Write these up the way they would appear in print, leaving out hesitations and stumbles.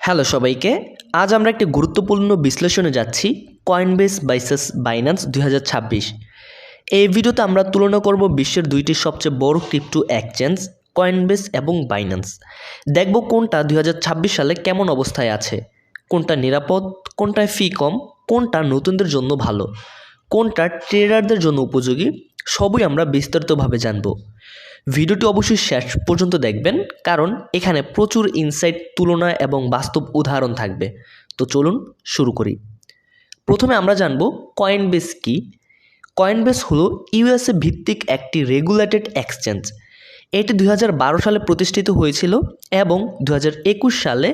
Hello সবাইকে। আজ আমরা একটি গুরুত্বপূর্ণ বিশ্লেষণে যাচ্ছি কয়েনবেস ভার্সেস বাইন্যান্স 2026। এই ভিডিওতে আমরা তুলনা করব বিশ্বের দুইটি সবচেয়ে বড় ক্রিপ্টো এক্সচেঞ্জ কয়েনবেস এবং বাইন্যান্স। দেখব কোনটা 2026 সালে কেমন অবস্থায় আছে, কোনটা নিরাপদ, কোনটায় ফি কম, কোনটা নতুনদের জন্য ভালো, কোনটা ট্রেডারদের জন্য উপযোগী, সবই আমরা বিস্তারিতভাবে জানব। ভিডিওটি অবশ্যই শেষ পর্যন্ত দেখবেন, কারণ এখানে প্রচুর ইনসাইট, তুলনা এবং বাস্তব উদাহরণ থাকবে। তো চলুন শুরু করি। প্রথমে আমরা জানব কয়েনবেস কি। কয়েনবেস হলো ইউএসএ ভিত্তিক একটি রেগুলেটেড এক্সচেঞ্জ। এটি 2012 সালে প্রতিষ্ঠিত হয়েছিল এবং 2021 সালে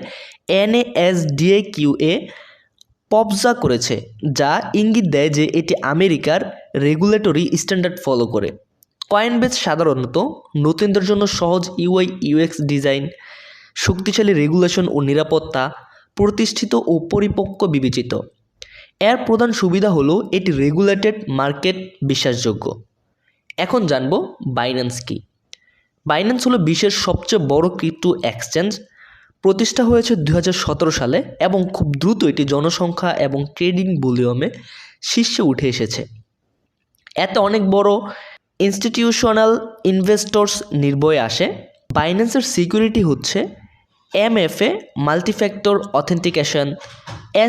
NASDAQ-এ পবজা করেছে, যা ইঙ্গিত দেয় যে এটি আমেরিকার রেগুলেটরি স্ট্যান্ডার্ড ফলো করে। কয়েনবেস সাধারণত নতুনদের জন্য সহজ UI UX ডিজাইন, শক্তিশালী রেগুলেশন ও নিরাপত্তা, প্রতিষ্ঠিত ও পরিপক্ক বিবেচিত। এর প্রধান সুবিধা হলো এটি রেগুলেটেড মার্কেট, বিশ্বাসযোগ্য। এখন জানব বাইন্যান্স কি। বাইন্যান্স হলো বিশ্বের সবচেয়ে বড় ক্রিপ্টো এক্সচেঞ্জ। প্রতিষ্ঠা হয়েছে 2017 সালে এবং খুব দ্রুত এটি জনসংখ্যা এবং ট্রেডিং ভলিউমে শীর্ষে উঠে এসেছে। এতে অনেক বড় ইনস্টিটিউশনাল ইনভেস্টর্স নির্ভয়ে আসে। বাইন্যান্সের সিকিউরিটি হচ্ছে MFA multifactor authentication,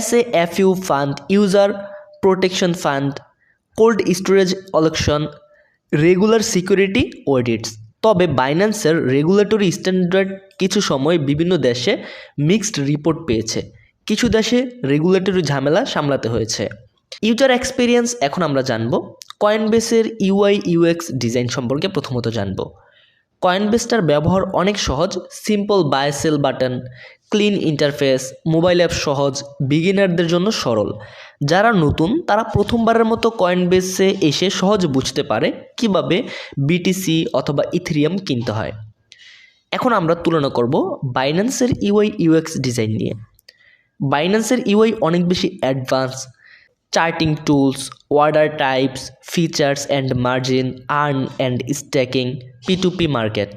SAFU fund, user protection fund, cold storage allocation, regular security audits. তবে বাইন্যান্সের রেগুলেটরি স্ট্যান্ডার্ড কিছু সময় বিভিন্ন দেশে মিক্সড রিপোর্ট পেয়েছে। কিছু দেশে রেগুলেটরি ঝামেলা সামলাতে হয়েছে। ইউজার এক্সপিরিয়েন্স এখন আমরা জানব। কয়েনবেসের UI UX ডিজাইন সম্পর্কে প্রথমত জানব। কয়েনবেসটার ব্যবহার অনেক সহজ, simple buy sell button, clean interface, mobile app সহজ, বিগিনারদের জন্য সরল। যারা নতুন তারা প্রথমবারের মতো কয়েনবেসে এসে সহজে বুঝতে পারে কিভাবে BTC অথবা ইথেরিয়াম কিনতে হয়। এখন আমরা তুলনা করব বাইন্যান্সের UI UX ডিজাইন নিয়ে। বাইন্যান্সের UI অনেক বেশি advance, charting tools, order types, features and margin, earn and stacking, P2P market.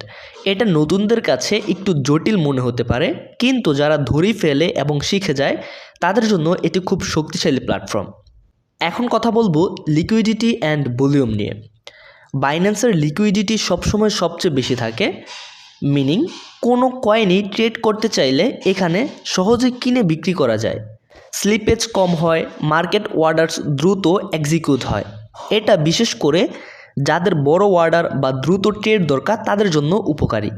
এটা নতুনদের কাছে একটু জটিল মনে হতে পারে, কিন্তু যারা ধরেই ফেলে এবং শিখে যায় তাদের জন্য এটি খুব শক্তিশালী প্ল্যাটফর্ম। এখন কথা বলবো লিকুইডিটি অ্যান্ড ভলিউম নিয়ে। বাইন্যান্সের লিকুইডিটি সবসময় সবচেয়ে বেশি থাকে, মিনিং কোনো কয়েনই ট্রেড করতে চাইলে এখানে সহজে কিনে বিক্রি করা যায়। স্লিপেজ কম হয়, মার্কেট অর্ডারস দ্রুত এক্সিকিউট হয়। এটা বিশেষ করে যাদের বড় অর্ডার বা দ্রুত ট্রেড দরকার তাদের জন্য উপকারী।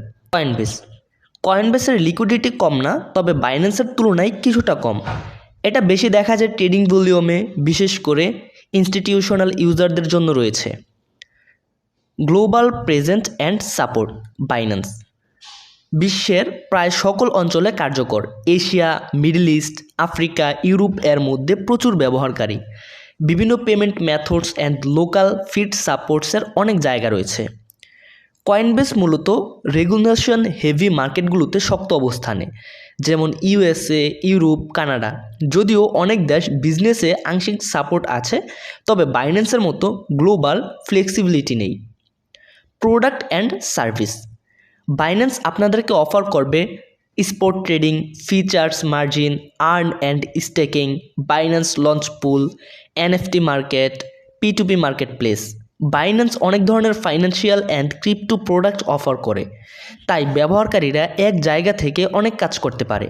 কয়েনবেসের লিকুইডিটি কম না, তবে বাইন্যান্সের তুলনায় কিছুটা কম। এটা বেশি দেখা যায় ট্রেডিং ভলিউমে, বিশেষ করে ইনস্টিটিউশনাল ইউজারদের জন্য রয়েছে। Global present and support. Binance বিশ্বের প্রায় সকল অঞ্চলে কার্যকর। Asia, Middle East, Africa, Europe এর মধ্যে প্রচুর ব্যবহারকারী। বিভিন্ন payment methods and local fiat সাপোর্টসের অনেক জায়গা রয়েছে। কয়েনবেস মূলত রেগুলেশন হেভি মার্কেটগুলোতে শক্ত অবস্থানে, যেমন USA, ইউরোপ, কানাডা। যদিও অনেক দেশ বিজনেসে আংশিক সাপোর্ট আছে, তবে বাইন্যান্সের মতো গ্লোবাল ফ্লেক্সিবিলিটি নেই। Product and service. বাইন্যান্স আপনাদেরকে অফার করবে spot trading, features, margin, earn and staking, Binance launch pool, NFT market, P2P market place. Binance অনেক ধরনের financial and crypto product offer করে, তাই ব্যবহারকারীরা এক জায়গা থেকে অনেক কাজ করতে পারে।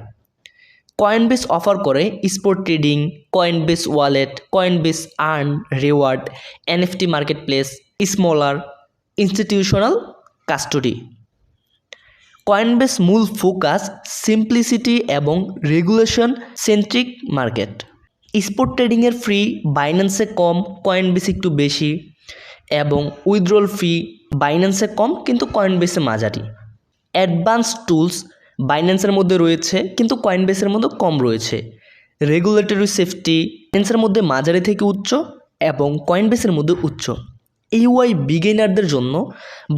কয়েনবেস অফার করে spot trading, Coinbase wallet, Coinbase earn, reward, NFT market place, smaller institutional custody. Coinbase মূল ফোকাস সিম্পলিসিটি এবং রেগুলেশন সেন্ট্রিক মার্কেট। স্পট ট্রেডিংয়ের ফ্রি বাইন্যান্সে কম, কয়েনবেস একটু বেশি, এবং উইথড্রল ফি বাইন্যান্সে কম কিন্তু কয়েনবেসে মাঝারি। অ্যাডভান্স টুলস বাইন্যান্সের মধ্যে রয়েছে কিন্তু কয়েনবেসের মধ্যে কম রয়েছে। রেগুলেটরি সেফটি বাইন্যান্সের মধ্যে মাঝারি থেকে উচ্চ এবং কয়েনবেসের মধ্যে উচ্চ। UI বিগিনারদের জন্য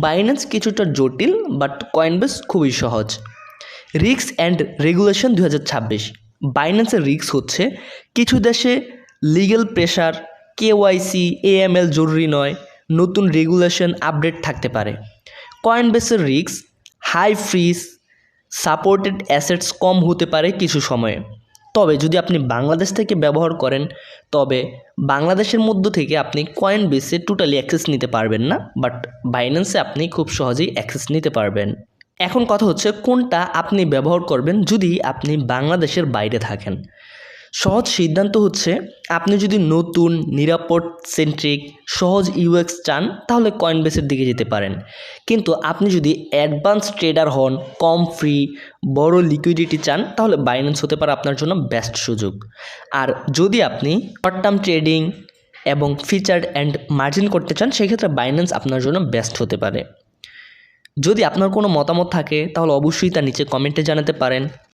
বাইন্যান্স কিছুটা জটিল, বাট কয়েনবেস খুবই সহজ। Risk and regulation 2026। বাইন্যান্সের রিস্ক হচ্ছে কিছু দেশে লিগ্যাল প্রেশার, KYC, AML জরুরি নয়, নতুন রেগুলেশন আপডেট থাকতে পারে। কয়েনবেসের risk high fees, supported assets কম হতে পারে কিছু সময়ে। তবে যদি আপনি বাংলাদেশ থেকে ব্যবহার করেন তবে বাংলাদেশের মধ্য থেকে আপনি কয়েনবেসে টোটালি অ্যাক্সেস নিতে পারবেন না, বাট বাইন্যান্সে আপনি খুব সহজেই অ্যাক্সেস নিতে পারবেন। এখন কথা হচ্ছে কোনটা আপনি ব্যবহার করবেন যদি আপনি বাংলাদেশের বাইরে থাকেন। সহজ সিদ্ধান্ত হচ্ছে আপনি যদি নতুন, নিরাপদ, সেন্ট্রিক, সহজ ইউএক্স চান তাহলে কয়েনবেসের দিকে যেতে পারেন। কিন্তু আপনি যদি অ্যাডভান্স ট্রেডার হন, কম ফ্রি, বড় লিকুইডিটি চান তাহলে বাইন্যান্স হতে পারে আপনার জন্য বেস্ট সুযোগ। আর যদি আপনি শর্ট টার্ম ট্রেডিং এবং ফিচার্ড অ্যান্ড মার্জিন করতে চান সেক্ষেত্রে বাইন্যান্স আপনার জন্য বেস্ট হতে পারে। যদি আপনার কোনো মতামত থাকে তাহলে অবশ্যই তা নিচে কমেন্টে জানাতে পারেন।